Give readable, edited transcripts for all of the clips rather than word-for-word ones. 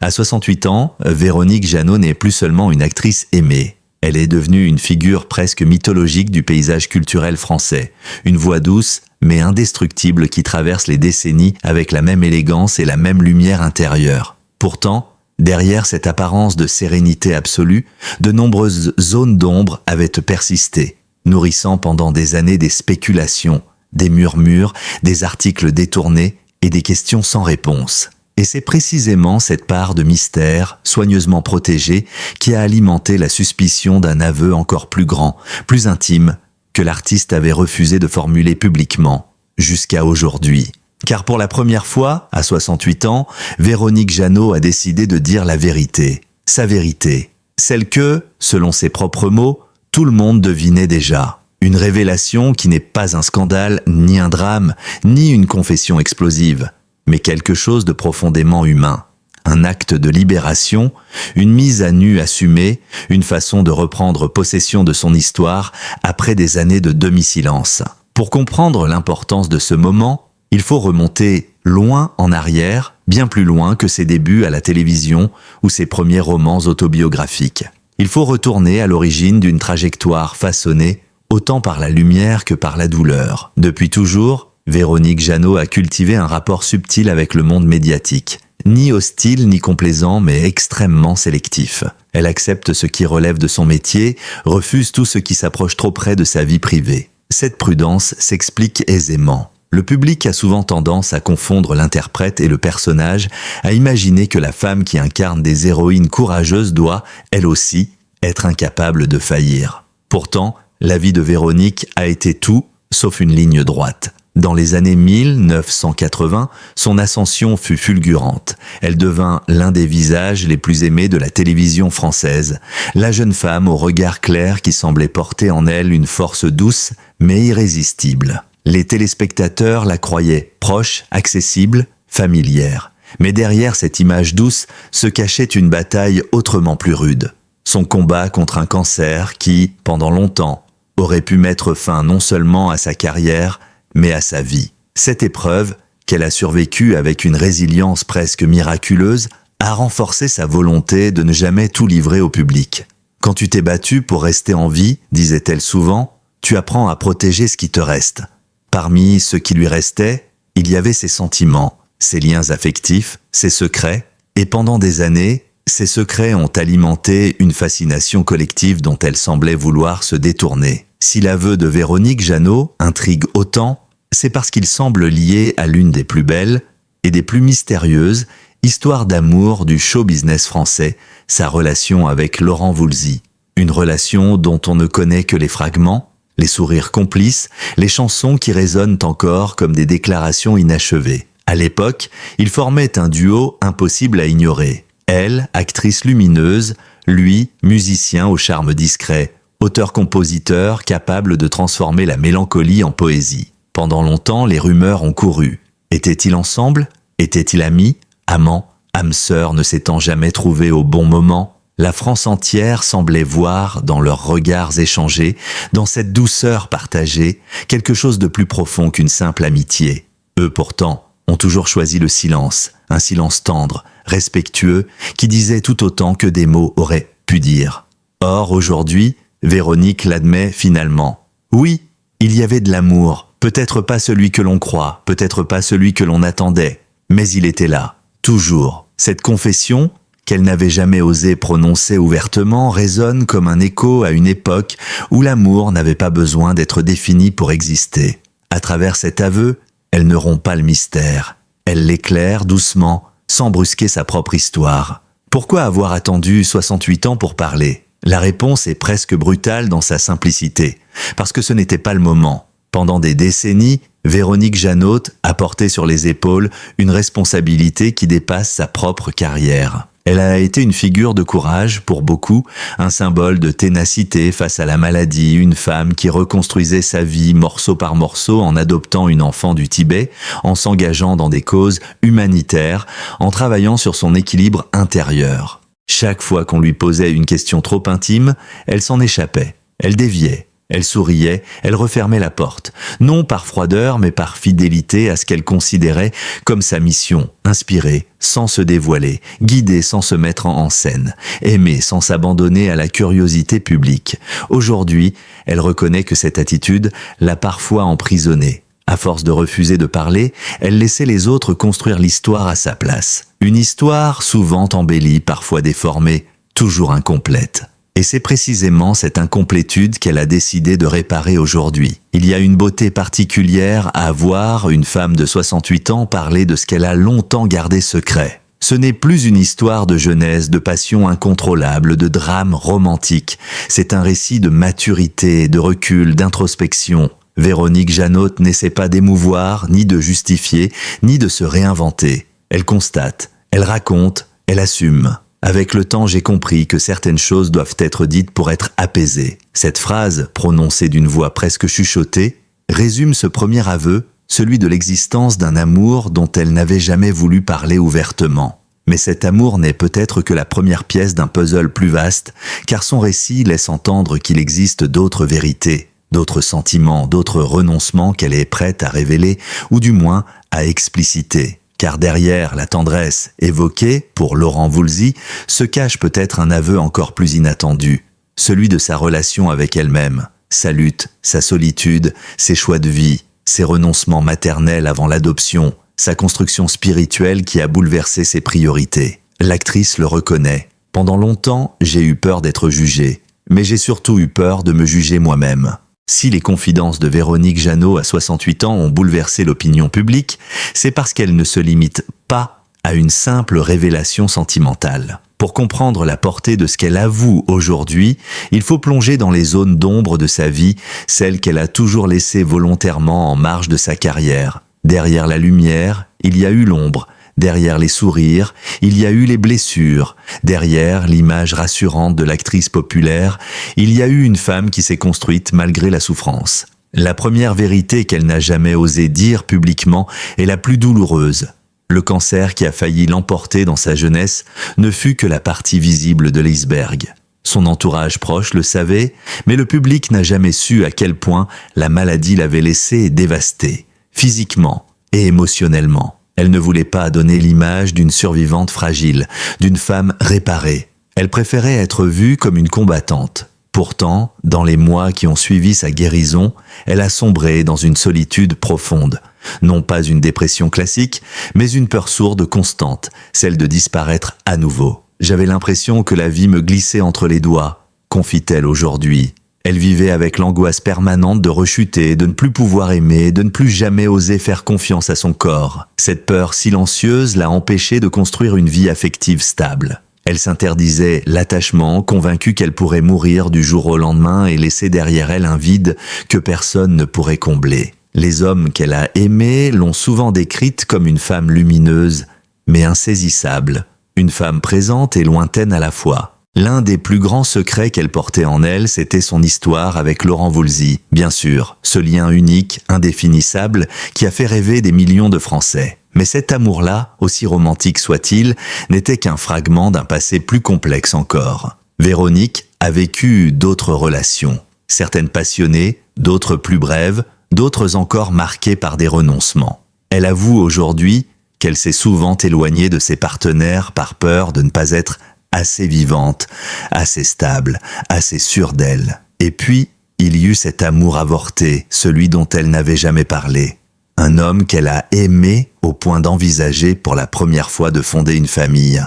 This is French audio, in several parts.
À 68 ans, Véronique Jeannot n'est plus seulement une actrice aimée. Elle est devenue une figure presque mythologique du paysage culturel français. Une voix douce, mais indestructible qui traverse les décennies avec la même élégance et la même lumière intérieure. Pourtant, derrière cette apparence de sérénité absolue, de nombreuses zones d'ombre avaient persisté, nourrissant pendant des années des spéculations, des murmures, des articles détournés et des questions sans réponse. Et c'est précisément cette part de mystère, soigneusement protégée, qui a alimenté la suspicion d'un aveu encore plus grand, plus intime, que l'artiste avait refusé de formuler publiquement, jusqu'à aujourd'hui. Car pour la première fois, à 68 ans, Véronique Jeannot a décidé de dire la vérité, sa vérité, celle que, selon ses propres mots, tout le monde devinait déjà. Une révélation qui n'est pas un scandale, ni un drame, ni une confession explosive, mais quelque chose de profondément humain. Un acte de libération, une mise à nu assumée, une façon de reprendre possession de son histoire après des années de demi-silence. Pour comprendre l'importance de ce moment, il faut remonter loin en arrière, bien plus loin que ses débuts à la télévision ou ses premiers romans autobiographiques. Il faut retourner à l'origine d'une trajectoire façonnée autant par la lumière que par la douleur. Depuis toujours, Véronique Jeannot a cultivé un rapport subtil avec le monde médiatique. Ni hostile ni complaisant, mais extrêmement sélectif. Elle accepte ce qui relève de son métier, refuse tout ce qui s'approche trop près de sa vie privée. Cette prudence s'explique aisément. Le public a souvent tendance à confondre l'interprète et le personnage, à imaginer que la femme qui incarne des héroïnes courageuses doit, elle aussi, être incapable de faillir. Pourtant, la vie de Véronique a été tout, sauf une ligne droite. Dans les années 1980, son ascension fut fulgurante. Elle devint l'un des visages les plus aimés de la télévision française, la jeune femme au regard clair qui semblait porter en elle une force douce mais irrésistible. Les téléspectateurs la croyaient proche, accessible, familière. Mais derrière cette image douce se cachait une bataille autrement plus rude. Son combat contre un cancer qui, pendant longtemps, aurait pu mettre fin non seulement à sa carrière, mais à sa vie. Cette épreuve, qu'elle a survécue avec une résilience presque miraculeuse, a renforcé sa volonté de ne jamais tout livrer au public. Quand tu t'es battu pour rester en vie, disait-elle souvent, tu apprends à protéger ce qui te reste. Parmi ce qui lui restait, il y avait ses sentiments, ses liens affectifs, ses secrets, et pendant des années, ces secrets ont alimenté une fascination collective dont elle semblait vouloir se détourner. Si l'aveu de Véronique Jeannot intrigue autant, c'est parce qu'il semble lié à l'une des plus belles et des plus mystérieuses histoires d'amour du show business français, sa relation avec Laurent Voulzy. Une relation dont on ne connaît que les fragments, les sourires complices, les chansons qui résonnent encore comme des déclarations inachevées. À l'époque, ils formaient un duo impossible à ignorer. Elle, actrice lumineuse, lui, musicien au charme discret, auteur-compositeur capable de transformer la mélancolie en poésie. Pendant longtemps, les rumeurs ont couru. Étaient-ils ensemble? Étaient-ils amis? Amants? Âmes sœurs ne s'étant jamais trouvés au bon moment? La France entière semblait voir, dans leurs regards échangés, dans cette douceur partagée, quelque chose de plus profond qu'une simple amitié. Eux pourtant, ont toujours choisi le silence, un silence tendre, respectueux, qui disait tout autant que des mots auraient pu dire. Or, aujourd'hui, Véronique l'admet finalement. Oui, il y avait de l'amour, peut-être pas celui que l'on croit, peut-être pas celui que l'on attendait, mais il était là, toujours. Cette confession, qu'elle n'avait jamais osé prononcer ouvertement, résonne comme un écho à une époque où l'amour n'avait pas besoin d'être défini pour exister. À travers cet aveu, elle ne rompt pas le mystère. Elle l'éclaire doucement, sans brusquer sa propre histoire. Pourquoi avoir attendu 68 ans pour parler ? La réponse est presque brutale dans sa simplicité, parce que ce n'était pas le moment. Pendant des décennies, Véronique Jeannot a porté sur les épaules une responsabilité qui dépasse sa propre carrière. Elle a été une figure de courage pour beaucoup, un symbole de ténacité face à la maladie, une femme qui reconstruisait sa vie morceau par morceau en adoptant une enfant du Tibet, en s'engageant dans des causes humanitaires, en travaillant sur son équilibre intérieur. Chaque fois qu'on lui posait une question trop intime, elle s'en échappait, elle déviait, Elle souriait, elle refermait la porte, non par froideur, mais par fidélité à ce qu'elle considérait comme sa mission, inspirée, sans se dévoiler, guidée sans se mettre en scène, aimée sans s'abandonner à la curiosité publique. Aujourd'hui, elle reconnaît que cette attitude l'a parfois emprisonnée. À force de refuser de parler, elle laissait les autres construire l'histoire à sa place. Une histoire souvent embellie, parfois déformée, toujours incomplète. Et c'est précisément cette incomplétude qu'elle a décidé de réparer aujourd'hui. Il y a une beauté particulière à voir une femme de 68 ans parler de ce qu'elle a longtemps gardé secret. Ce n'est plus une histoire de jeunesse, de passion incontrôlable, de drame romantique. C'est un récit de maturité, de recul, d'introspection. Véronique Jeannot n'essaie pas d'émouvoir, ni de justifier, ni de se réinventer. Elle constate, elle raconte, elle assume. Avec le temps, j'ai compris que certaines choses doivent être dites pour être apaisées. Cette phrase, prononcée d'une voix presque chuchotée, résume ce premier aveu, celui de l'existence d'un amour dont elle n'avait jamais voulu parler ouvertement. Mais cet amour n'est peut-être que la première pièce d'un puzzle plus vaste, car son récit laisse entendre qu'il existe d'autres vérités, d'autres sentiments, d'autres renoncements qu'elle est prête à révéler, ou du moins à expliciter. Car derrière la tendresse évoquée pour Laurent Voulzy se cache peut-être un aveu encore plus inattendu, celui de sa relation avec elle-même, sa lutte, sa solitude, ses choix de vie, ses renoncements maternels avant l'adoption, sa construction spirituelle qui a bouleversé ses priorités. L'actrice le reconnaît. Pendant longtemps, j'ai eu peur d'être jugée, mais j'ai surtout eu peur de me juger moi-même. Si les confidences de Véronique Jeannot à 68 ans ont bouleversé l'opinion publique, c'est parce qu'elles ne se limitent pas à une simple révélation sentimentale. Pour comprendre la portée de ce qu'elle avoue aujourd'hui, il faut plonger dans les zones d'ombre de sa vie, celles qu'elle a toujours laissées volontairement en marge de sa carrière. Derrière la lumière, il y a eu l'ombre. Derrière les sourires, il y a eu les blessures. Derrière l'image rassurante de l'actrice populaire, il y a eu une femme qui s'est construite malgré la souffrance. La première vérité qu'elle n'a jamais osé dire publiquement est la plus douloureuse. Le cancer qui a failli l'emporter dans sa jeunesse ne fut que la partie visible de l'iceberg. Son entourage proche le savait, mais le public n'a jamais su à quel point la maladie l'avait laissée dévastée, physiquement et émotionnellement. Elle ne voulait pas donner l'image d'une survivante fragile, d'une femme réparée. Elle préférait être vue comme une combattante. Pourtant, dans les mois qui ont suivi sa guérison, elle a sombré dans une solitude profonde. Non pas une dépression classique, mais une peur sourde constante, celle de disparaître à nouveau. J'avais l'impression que la vie me glissait entre les doigts, confie-t-elle aujourd'hui. Elle vivait avec l'angoisse permanente de rechuter, de ne plus pouvoir aimer, de ne plus jamais oser faire confiance à son corps. Cette peur silencieuse l'a empêchée de construire une vie affective stable. Elle s'interdisait l'attachement, convaincue qu'elle pourrait mourir du jour au lendemain et laisser derrière elle un vide que personne ne pourrait combler. Les hommes qu'elle a aimés l'ont souvent décrite comme une femme lumineuse, mais insaisissable, une femme présente et lointaine à la fois. L'un des plus grands secrets qu'elle portait en elle, c'était son histoire avec Laurent Voulzy. Bien sûr, ce lien unique, indéfinissable, qui a fait rêver des millions de Français. Mais cet amour-là, aussi romantique soit-il, n'était qu'un fragment d'un passé plus complexe encore. Véronique a vécu d'autres relations. Certaines passionnées, d'autres plus brèves, d'autres encore marquées par des renoncements. Elle avoue aujourd'hui qu'elle s'est souvent éloignée de ses partenaires par peur de ne pas être assez vivante, assez stable, assez sûre d'elle. Et puis, il y eut cet amour avorté, celui dont elle n'avait jamais parlé. Un homme qu'elle a aimé au point d'envisager pour la première fois de fonder une famille.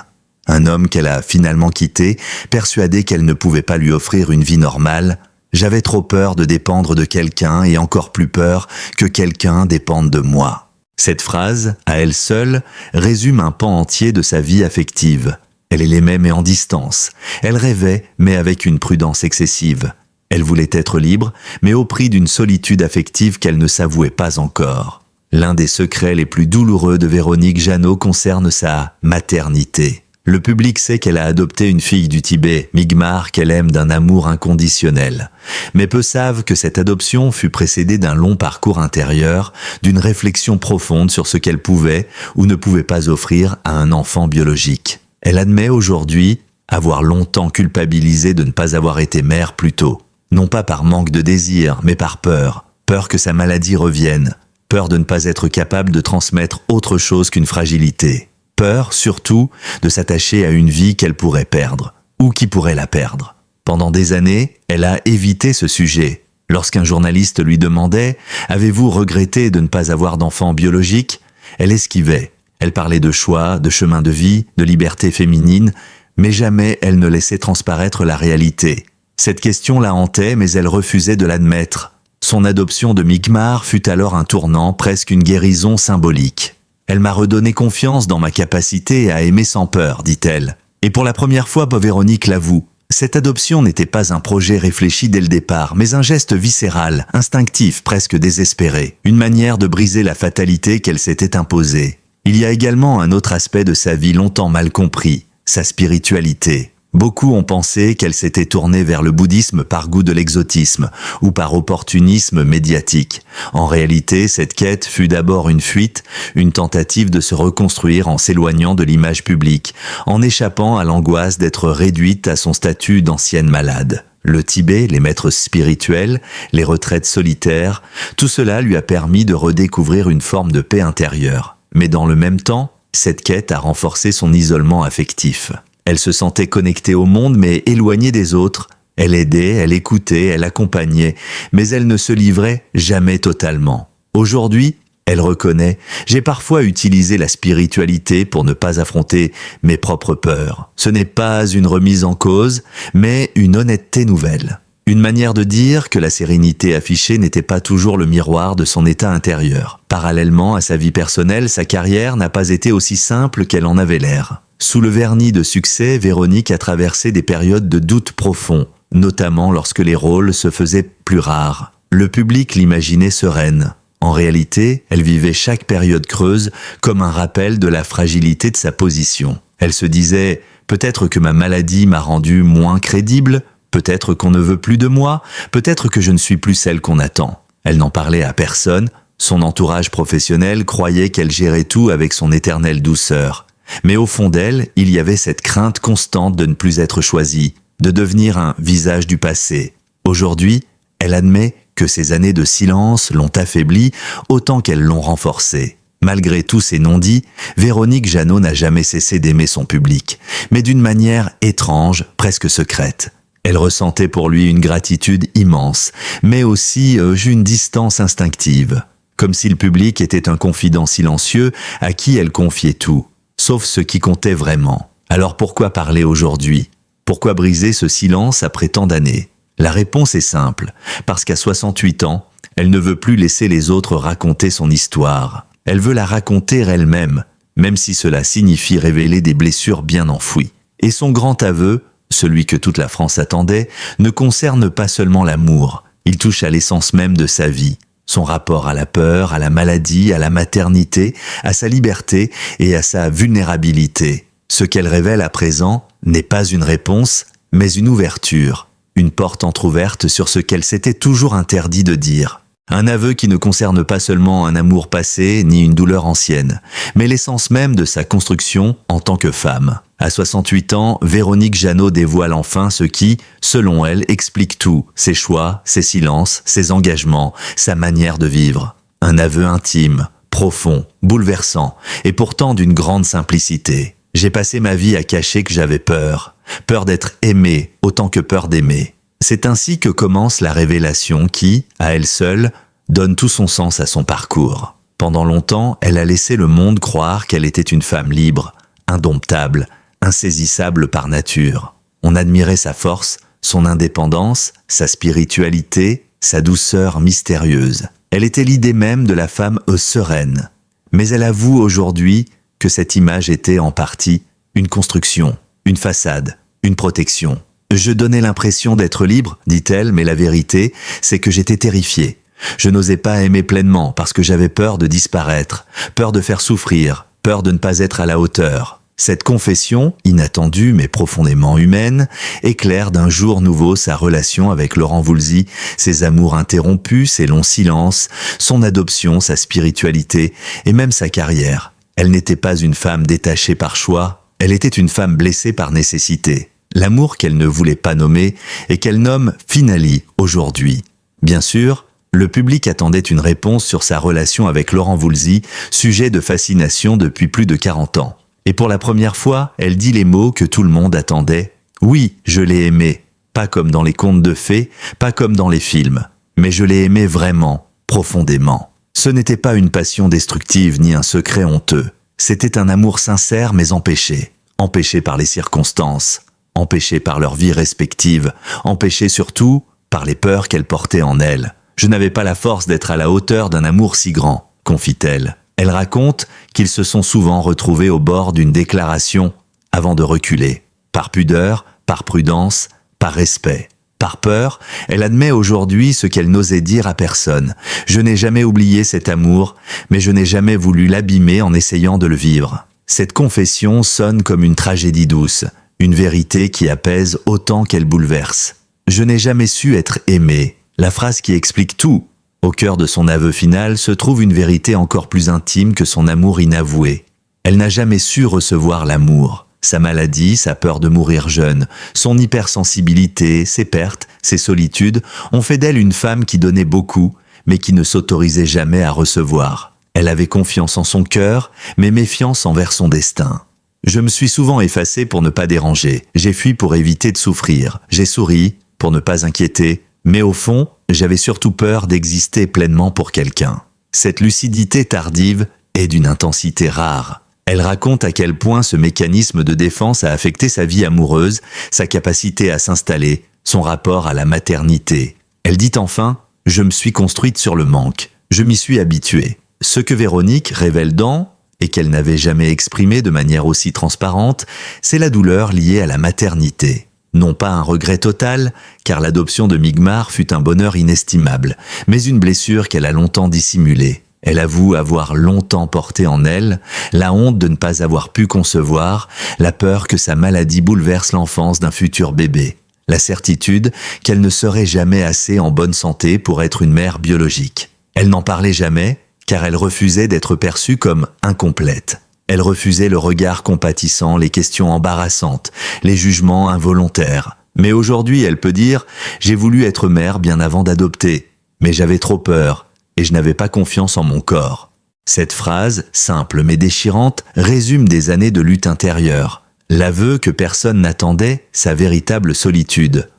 Un homme qu'elle a finalement quitté, persuadée qu'elle ne pouvait pas lui offrir une vie normale. J'avais trop peur de dépendre de quelqu'un et encore plus peur que quelqu'un dépende de moi. Cette phrase, à elle seule, résume un pan entier de sa vie affective. Elle l'aimait mais en distance. Elle rêvait mais avec une prudence excessive. Elle voulait être libre mais au prix d'une solitude affective qu'elle ne s'avouait pas encore. L'un des secrets les plus douloureux de Véronique Jeannot concerne sa maternité. Le public sait qu'elle a adopté une fille du Tibet, Migmar, qu'elle aime d'un amour inconditionnel. Mais peu savent que cette adoption fut précédée d'un long parcours intérieur, d'une réflexion profonde sur ce qu'elle pouvait ou ne pouvait pas offrir à un enfant biologique. Elle admet aujourd'hui avoir longtemps culpabilisé de ne pas avoir été mère plus tôt. Non pas par manque de désir, mais par peur. Peur que sa maladie revienne. Peur de ne pas être capable de transmettre autre chose qu'une fragilité. Peur, surtout, de s'attacher à une vie qu'elle pourrait perdre, ou qui pourrait la perdre. Pendant des années, elle a évité ce sujet. Lorsqu'un journaliste lui demandait « Avez-vous regretté de ne pas avoir d'enfant biologique ?» Elle esquivait. Elle parlait de choix, de chemin de vie, de liberté féminine, mais jamais elle ne laissait transparaître la réalité. Cette question la hantait, mais elle refusait de l'admettre. Son adoption de Micmar fut alors un tournant, presque une guérison symbolique. Elle m'a redonné confiance dans ma capacité à aimer sans peur, dit-elle. Et pour la première fois, Véronique l'avoue. Cette adoption n'était pas un projet réfléchi dès le départ, mais un geste viscéral, instinctif, presque désespéré. Une manière de briser la fatalité qu'elle s'était imposée. Il y a également un autre aspect de sa vie longtemps mal compris, sa spiritualité. Beaucoup ont pensé qu'elle s'était tournée vers le bouddhisme par goût de l'exotisme ou par opportunisme médiatique. En réalité, cette quête fut d'abord une fuite, une tentative de se reconstruire en s'éloignant de l'image publique, en échappant à l'angoisse d'être réduite à son statut d'ancienne malade. Le Tibet, les maîtres spirituels, les retraites solitaires, tout cela lui a permis de redécouvrir une forme de paix intérieure. Mais dans le même temps, cette quête a renforcé son isolement affectif. Elle se sentait connectée au monde mais éloignée des autres. Elle aidait, elle écoutait, elle accompagnait, mais elle ne se livrait jamais totalement. Aujourd'hui, elle reconnaît « J'ai parfois utilisé la spiritualité pour ne pas affronter mes propres peurs. Ce n'est pas une remise en cause, mais une honnêteté nouvelle. » Une manière de dire que la sérénité affichée n'était pas toujours le miroir de son état intérieur. Parallèlement à sa vie personnelle, sa carrière n'a pas été aussi simple qu'elle en avait l'air. Sous le vernis de succès, Véronique a traversé des périodes de doute profond, notamment lorsque les rôles se faisaient plus rares. Le public l'imaginait sereine. En réalité, elle vivait chaque période creuse comme un rappel de la fragilité de sa position. Elle se disait « Peut-être que ma maladie m'a rendue moins crédible, peut-être qu'on ne veut plus de moi, peut-être que je ne suis plus celle qu'on attend. » Elle n'en parlait à personne, son entourage professionnel croyait qu'elle gérait tout avec son éternelle douceur. Mais au fond d'elle, il y avait cette crainte constante de ne plus être choisie, de devenir un visage du passé. Aujourd'hui, elle admet que ces années de silence l'ont affaiblie autant qu'elles l'ont renforcée. Malgré tous ces non-dits, Véronique Jeannot n'a jamais cessé d'aimer son public, mais d'une manière étrange, presque secrète. Elle ressentait pour lui une gratitude immense, mais aussi une distance instinctive, comme si le public était un confident silencieux à qui elle confiait tout. Sauf ce qui comptait vraiment. Alors pourquoi parler aujourd'hui? Pourquoi briser ce silence après tant d'années? La réponse est simple, parce qu'à 68 ans, elle ne veut plus laisser les autres raconter son histoire. Elle veut la raconter elle-même, même si cela signifie révéler des blessures bien enfouies. Et son grand aveu, celui que toute la France attendait, ne concerne pas seulement l'amour, il touche à l'essence même de sa vie. Son rapport à la peur, à la maladie, à la maternité, à sa liberté et à sa vulnérabilité. Ce qu'elle révèle à présent n'est pas une réponse, mais une ouverture, une porte entr'ouverte sur ce qu'elle s'était toujours interdit de dire. Un aveu qui ne concerne pas seulement un amour passé ni une douleur ancienne, mais l'essence même de sa construction en tant que femme. À 68 ans, Véronique Jeannot dévoile enfin ce qui, selon elle, explique tout, ses choix, ses silences, ses engagements, sa manière de vivre. Un aveu intime, profond, bouleversant, et pourtant d'une grande simplicité. J'ai passé ma vie à cacher que j'avais peur, peur d'être aimée autant que peur d'aimer. C'est ainsi que commence la révélation qui, à elle seule, donne tout son sens à son parcours. Pendant longtemps, elle a laissé le monde croire qu'elle était une femme libre, indomptable, insaisissable par nature. On admirait sa force, son indépendance, sa spiritualité, sa douceur mystérieuse. Elle était l'idée même de la femme sereine. Mais elle avoue aujourd'hui que cette image était en partie une construction, une façade, une protection. Je donnais l'impression d'être libre, dit-elle, mais la vérité, c'est que j'étais terrifiée. Je n'osais pas aimer pleinement parce que j'avais peur de disparaître, peur de faire souffrir, peur de ne pas être à la hauteur. Cette confession, inattendue mais profondément humaine, éclaire d'un jour nouveau sa relation avec Laurent Voulzy, ses amours interrompus, ses longs silences, son adoption, sa spiritualité et même sa carrière. Elle n'était pas une femme détachée par choix, elle était une femme blessée par nécessité. l'amour qu'elle ne voulait pas nommer et qu'elle nomme Finali aujourd'hui. Bien sûr, le public attendait une réponse sur sa relation avec Laurent Voulzy, sujet de fascination depuis plus de 40 ans. Et pour la première fois, elle dit les mots que tout le monde attendait. « Oui, je l'ai aimé. Pas comme dans les contes de fées, pas comme dans les films. Mais je l'ai aimé vraiment, profondément. Ce n'était pas une passion destructive ni un secret honteux. C'était un amour sincère mais empêché. Empêché par les circonstances, empêché par leur vie respective, empêché surtout par les peurs qu'elle portait en elle. Je n'avais pas la force d'être à la hauteur d'un amour si grand, confie-t-elle. Elle raconte qu'ils se sont souvent retrouvés au bord d'une déclaration avant de reculer. Par pudeur, par prudence, par respect. Par peur, elle admet aujourd'hui ce qu'elle n'osait dire à personne. Je n'ai jamais oublié cet amour, mais je n'ai jamais voulu l'abîmer en essayant de le vivre. Cette confession sonne comme une tragédie douce, une vérité qui apaise autant qu'elle bouleverse. Je n'ai jamais su être aimée. La phrase qui explique tout. Au cœur de son aveu final se trouve une vérité encore plus intime que son amour inavoué. Elle n'a jamais su recevoir l'amour. Sa maladie, sa peur de mourir jeune, son hypersensibilité, ses pertes, ses solitudes ont fait d'elle une femme qui donnait beaucoup, mais qui ne s'autorisait jamais à recevoir. Elle avait confiance en son cœur, mais méfiance envers son destin. Je me suis souvent effacé pour ne pas déranger. J'ai fui pour éviter de souffrir. J'ai souri pour ne pas inquiéter. Mais au fond, j'avais surtout peur d'exister pleinement pour quelqu'un. Cette lucidité tardive est d'une intensité rare. Elle raconte à quel point ce mécanisme de défense a affecté sa vie amoureuse, sa capacité à s'installer, son rapport à la maternité. Elle dit enfin « Je me suis construite sur le manque. Je m'y suis habituée. » Ce que Véronique révèle dans, et qu'elle n'avait jamais exprimé de manière aussi transparente, c'est la douleur liée à la maternité. Non pas un regret total, car l'adoption de Migmar fut un bonheur inestimable, mais une blessure qu'elle a longtemps dissimulée. Elle avoue avoir longtemps porté en elle la honte de ne pas avoir pu concevoir, la peur que sa maladie bouleverse l'enfance d'un futur bébé, la certitude qu'elle ne serait jamais assez en bonne santé pour être une mère biologique. Elle n'en parlait jamais, car elle refusait d'être perçue comme incomplète. Elle refusait le regard compatissant, les questions embarrassantes, les jugements involontaires. Mais aujourd'hui, elle peut dire « J'ai voulu être mère bien avant d'adopter, mais j'avais trop peur et je n'avais pas confiance en mon corps. » Cette phrase, simple mais déchirante, résume des années de lutte intérieure. L'aveu que personne n'attendait, sa véritable solitude.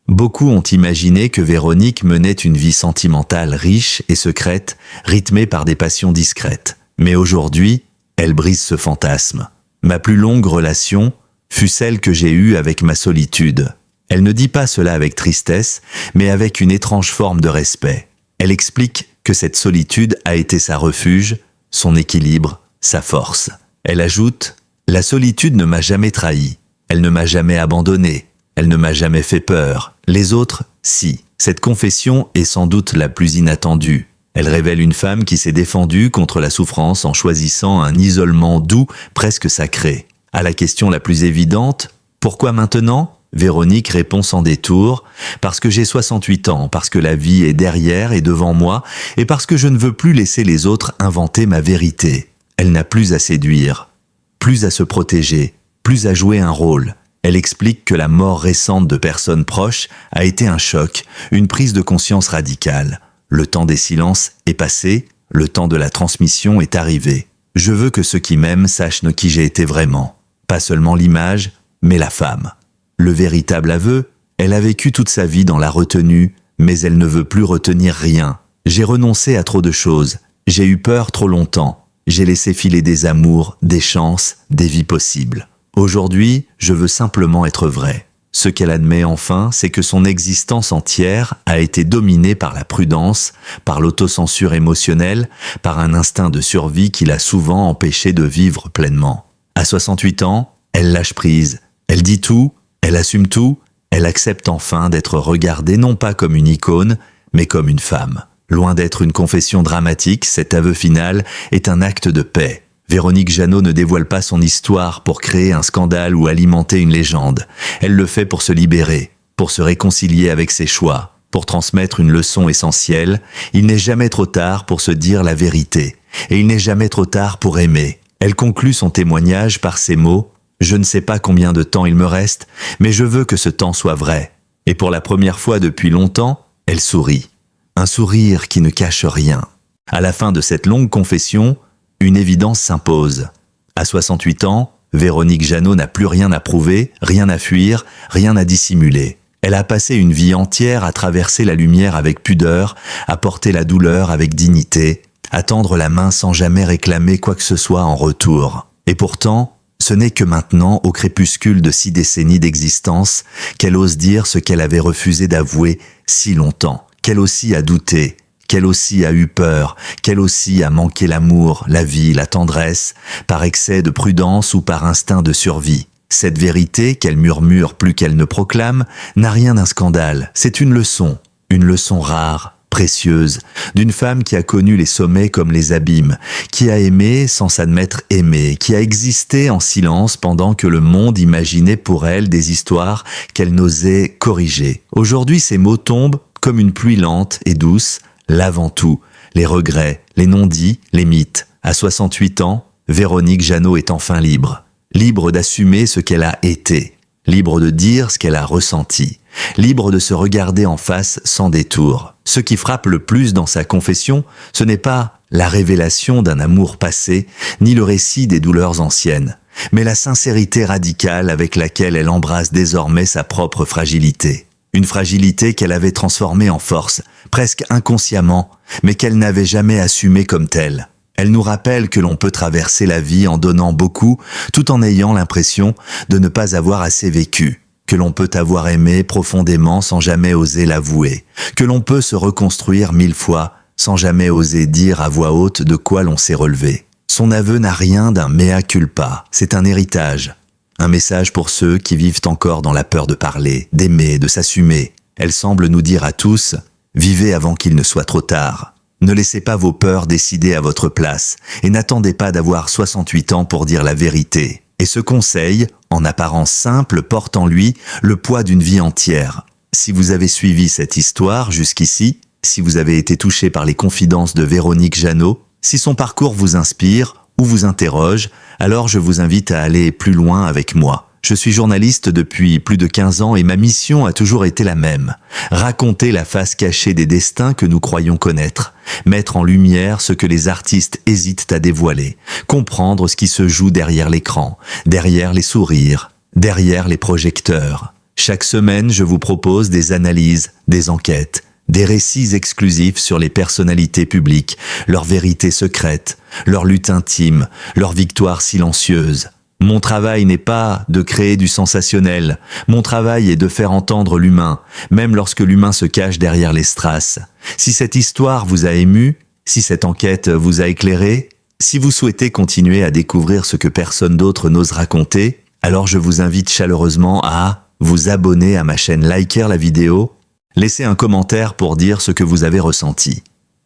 Beaucoup ont imaginé que Véronique menait une vie sentimentale riche et secrète, rythmée par des passions discrètes. Mais aujourd'hui, elle brise ce fantasme. Ma plus longue relation fut celle que j'ai eue avec ma solitude. Elle ne dit pas cela avec tristesse, mais avec une étrange forme de respect. Elle explique que cette solitude a été sa refuge, son équilibre, sa force. Elle ajoute « La solitude ne m'a jamais trahi. Elle ne m'a jamais abandonné. Elle ne m'a jamais fait peur. Les autres, si. » Cette confession est sans doute la plus inattendue. Elle révèle une femme qui s'est défendue contre la souffrance en choisissant un isolement doux, presque sacré. À la question la plus évidente, « Pourquoi maintenant ?» Véronique répond sans détour, « Parce que j'ai 68 ans, parce que la vie est derrière et devant moi, et parce que je ne veux plus laisser les autres inventer ma vérité. » Elle n'a plus à séduire, plus à se protéger, plus à jouer un rôle. Elle explique que la mort récente de personnes proches a été un choc, une prise de conscience radicale. Le temps des silences est passé, le temps de la transmission est arrivé. Je veux que ceux qui m'aiment sachent qui j'ai été vraiment. Pas seulement l'image, mais la femme. Le véritable aveu, elle a vécu toute sa vie dans la retenue, mais elle ne veut plus retenir rien. J'ai renoncé à trop de choses. J'ai eu peur trop longtemps. J'ai laissé filer des amours, des chances, des vies possibles. Aujourd'hui, je veux simplement être vraie. Ce qu'elle admet enfin, c'est que son existence entière a été dominée par la prudence, par l'autocensure émotionnelle, par un instinct de survie qui l'a souvent empêchée de vivre pleinement. À 68 ans, elle lâche prise, elle dit tout, elle assume tout, elle accepte enfin d'être regardée non pas comme une icône, mais comme une femme. Loin d'être une confession dramatique, cet aveu final est un acte de paix. Véronique Jeannot ne dévoile pas son histoire pour créer un scandale ou alimenter une légende. Elle le fait pour se libérer, pour se réconcilier avec ses choix, pour transmettre une leçon essentielle. Il n'est jamais trop tard pour se dire la vérité, et il n'est jamais trop tard pour aimer. Elle conclut son témoignage par ces mots « Je ne sais pas combien de temps il me reste, mais je veux que ce temps soit vrai. » Et pour la première fois depuis longtemps, elle sourit. Un sourire qui ne cache rien. À la fin de cette longue confession, une évidence s'impose. À 68 ans, Véronique Jeannot n'a plus rien à prouver, rien à fuir, rien à dissimuler. Elle a passé une vie entière à traverser la lumière avec pudeur, à porter la douleur avec dignité, à tendre la main sans jamais réclamer quoi que ce soit en retour. Et pourtant, ce n'est que maintenant, au crépuscule de 6 décennies d'existence, qu'elle ose dire ce qu'elle avait refusé d'avouer si longtemps, qu'elle aussi a douté, qu'elle aussi a eu peur, qu'elle aussi a manqué l'amour, la vie, la tendresse, par excès de prudence ou par instinct de survie. Cette vérité, qu'elle murmure plus qu'elle ne proclame, n'a rien d'un scandale. C'est une leçon rare, précieuse, d'une femme qui a connu les sommets comme les abîmes, qui a aimé sans s'admettre aimée, qui a existé en silence pendant que le monde imaginait pour elle des histoires qu'elle n'osait corriger. Aujourd'hui, ces mots tombent comme une pluie lente et douce, lavant tout, les regrets, les non-dits, les mythes. À 68 ans, Véronique Jeannot est enfin libre. Libre d'assumer ce qu'elle a été, libre de dire ce qu'elle a ressenti, libre de se regarder en face sans détour. Ce qui frappe le plus dans sa confession, ce n'est pas la révélation d'un amour passé, ni le récit des douleurs anciennes, mais la sincérité radicale avec laquelle elle embrasse désormais sa propre fragilité. Une fragilité qu'elle avait transformée en force, presque inconsciemment, mais qu'elle n'avait jamais assumée comme telle. Elle nous rappelle que l'on peut traverser la vie en donnant beaucoup, tout en ayant l'impression de ne pas avoir assez vécu, que l'on peut avoir aimé profondément sans jamais oser l'avouer, que l'on peut se reconstruire 1000 fois sans jamais oser dire à voix haute de quoi l'on s'est relevé. Son aveu n'a rien d'un mea culpa, c'est un héritage, un message pour ceux qui vivent encore dans la peur de parler, d'aimer, de s'assumer. Elle semble nous dire à tous, vivez avant qu'il ne soit trop tard. Ne laissez pas vos peurs décider à votre place et n'attendez pas d'avoir 68 ans pour dire la vérité. Et ce conseil, en apparence simple, porte en lui le poids d'une vie entière. Si vous avez suivi cette histoire jusqu'ici, si vous avez été touché par les confidences de Véronique Jeannot, si son parcours vous inspire ou vous interroge, alors je vous invite à aller plus loin avec moi. Je suis journaliste depuis plus de 15 ans et ma mission a toujours été la même. Raconter la face cachée des destins que nous croyons connaître. Mettre en lumière ce que les artistes hésitent à dévoiler. Comprendre ce qui se joue derrière l'écran, derrière les sourires, derrière les projecteurs. Chaque semaine, je vous propose des analyses, des enquêtes, des récits exclusifs sur les personnalités publiques, leurs vérités secrètes, leurs luttes intimes, leurs victoires silencieuses. Mon travail n'est pas de créer du sensationnel. Mon travail est de faire entendre l'humain, même lorsque l'humain se cache derrière les strass. Si cette histoire vous a ému, si cette enquête vous a éclairé, si vous souhaitez continuer à découvrir ce que personne d'autre n'ose raconter, alors je vous invite chaleureusement à vous abonner à ma chaîne, liker la vidéo, laisser un commentaire pour dire ce que vous avez ressenti.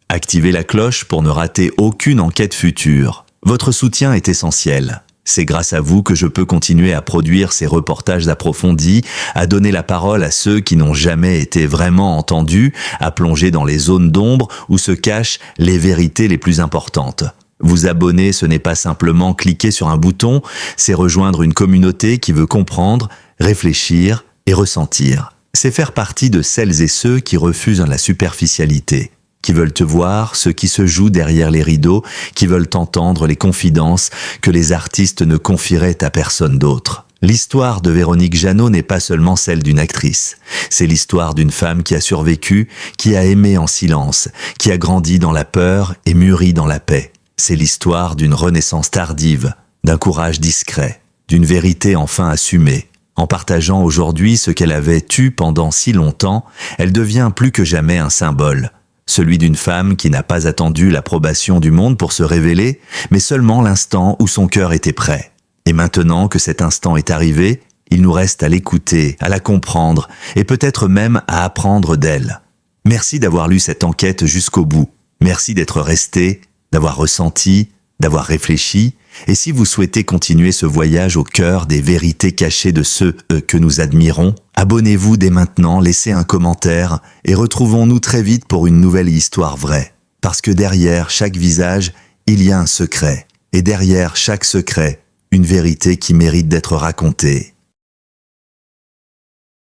Activez la cloche pour ne rater aucune enquête future. Votre soutien est essentiel. C'est grâce à vous que je peux continuer à produire ces reportages approfondis, à donner la parole à ceux qui n'ont jamais été vraiment entendus, à plonger dans les zones d'ombre où se cachent les vérités les plus importantes. Vous abonner, ce n'est pas simplement cliquer sur un bouton, c'est rejoindre une communauté qui veut comprendre, réfléchir et ressentir. C'est faire partie de celles et ceux qui refusent la superficialité, qui veulent te voir, ceux qui se jouent derrière les rideaux, qui veulent entendre les confidences que les artistes ne confieraient à personne d'autre. L'histoire de Véronique Jeannot n'est pas seulement celle d'une actrice. C'est l'histoire d'une femme qui a survécu, qui a aimé en silence, qui a grandi dans la peur et mûri dans la paix. C'est l'histoire d'une renaissance tardive, d'un courage discret, d'une vérité enfin assumée. En partageant aujourd'hui ce qu'elle avait eu pendant si longtemps, elle devient plus que jamais un symbole. Celui d'une femme qui n'a pas attendu l'approbation du monde pour se révéler, mais seulement l'instant où son cœur était prêt. Et maintenant que cet instant est arrivé, il nous reste à l'écouter, à la comprendre, et peut-être même à apprendre d'elle. Merci d'avoir lu cette enquête jusqu'au bout. Merci d'être resté, d'avoir ressenti, d'avoir réfléchi, et si vous souhaitez continuer ce voyage au cœur des vérités cachées de ceux que nous admirons, abonnez-vous dès maintenant, laissez un commentaire et retrouvons-nous très vite pour une nouvelle histoire vraie. Parce que derrière chaque visage, il y a un secret. Et derrière chaque secret, Une vérité qui mérite d'être racontée.